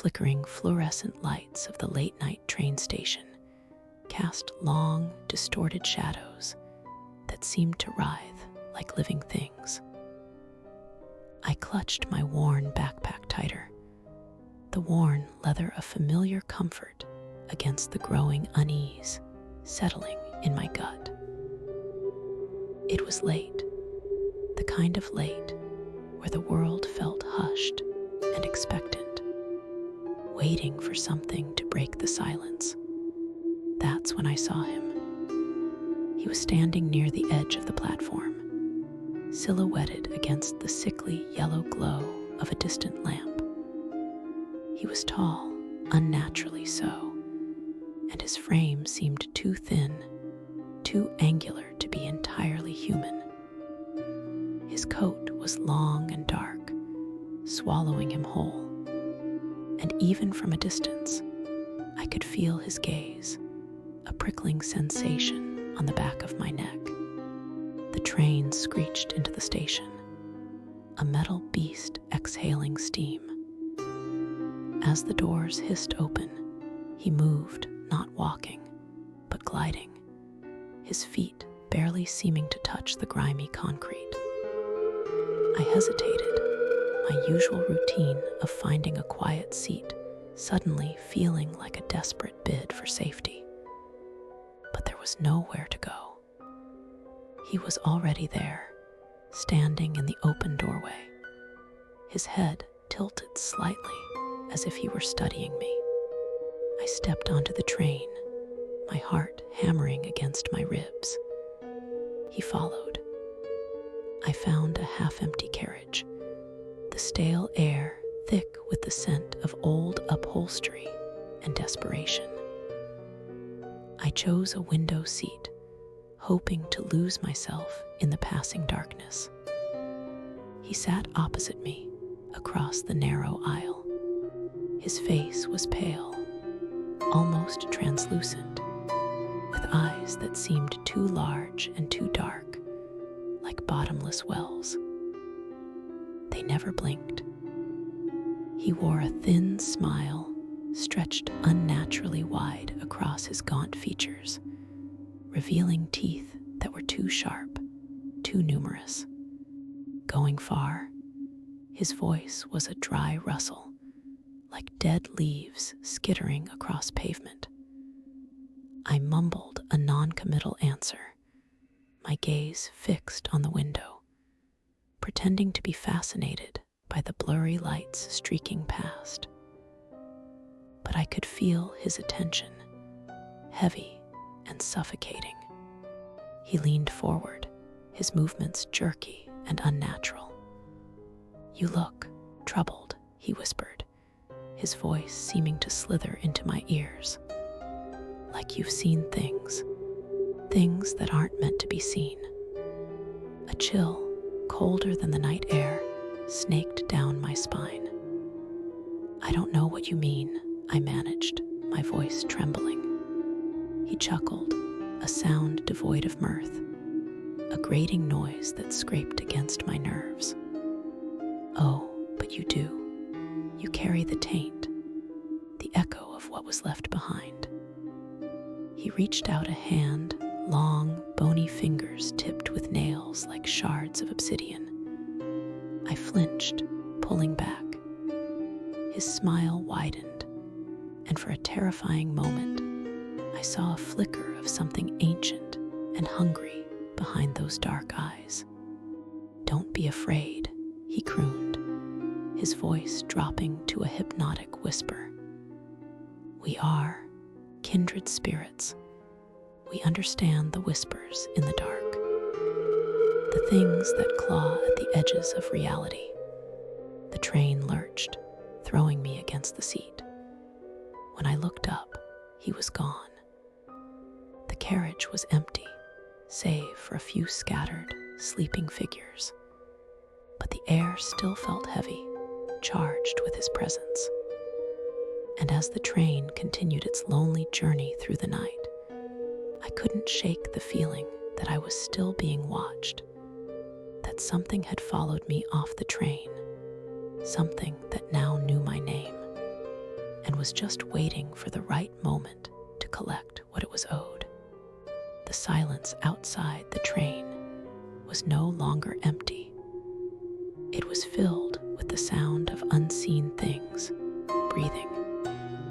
flickering fluorescent lights of the late-night train station cast long, distorted shadows that seemed to writhe like living things. I clutched my worn backpack tighter, the worn leather a familiar comfort against the growing unease settling in my gut. It was late, the kind of late where the world felt hushed and expectant, waiting for something to break the silence. That's when I saw him. He was standing near the edge of the platform, silhouetted against the sickly yellow glow of a distant lamp. He was tall, unnaturally so, and his frame seemed too thin, too angular to be entirely human. His coat was long and dark, swallowing him whole, and even from a distance, I could feel his gaze, a prickling sensation on the back of my neck. The train screeched into the station, a metal beast exhaling steam. As the doors hissed open, he moved, not walking, but gliding, his feet barely seeming to touch the grimy concrete. I hesitated, my usual routine of finding a quiet seat suddenly feeling like a desperate bid for safety. But there was nowhere to go. He was already there, standing in the open doorway, his head tilted slightly as if he were studying me. I stepped onto the train, my heart hammering against my ribs. He followed. I found a half-empty carriage, the stale air thick with the scent of old upholstery and desperation. I chose a window seat, hoping to lose myself in the passing darkness. He sat opposite me, across the narrow aisle. His face was pale, almost translucent, with eyes that seemed too large and too dark, like bottomless wells. They never blinked. He wore a thin smile, stretched unnaturally wide across his gaunt features, revealing teeth that were too sharp, too numerous. Going far, his voice was a dry rustle, like dead leaves skittering across pavement. I mumbled a non-committal answer, my gaze fixed on the window, pretending to be fascinated by the blurry lights streaking past. But I could feel his attention, heavy and suffocating. He leaned forward, his movements jerky and unnatural. "You look troubled," he whispered, his voice seeming to slither into my ears. "Like you've seen things that aren't meant to be seen." A chill, colder than the night air, snaked down my spine. "I don't know what you mean," I managed, my voice trembling. He chuckled, a sound devoid of mirth, a grating noise that scraped against my nerves. "Oh, but you do. You carry the taint, the echo of what was left behind." He reached out a hand, long, bony fingers tipped with nails like shards of obsidian. I flinched, pulling back. His smile widened, and for a terrifying moment, I saw a flicker of something ancient and hungry behind those dark eyes. "Don't be afraid," he crooned, his voice dropping to a hypnotic whisper. "We are kindred spirits. We understand the whispers in the dark, the things that claw at the edges of reality." The train lurched, throwing me against the seat. When I looked up, he was gone. The carriage was empty, save for a few scattered, sleeping figures. But the air still felt heavy, charged with his presence. And as the train continued its lonely journey through the night, I couldn't shake the feeling that I was still being watched, that something had followed me off the train, something that now knew my name. was just waiting for the right moment to collect what it was owed. The silence outside the train was no longer empty. It was filled with the sound of unseen things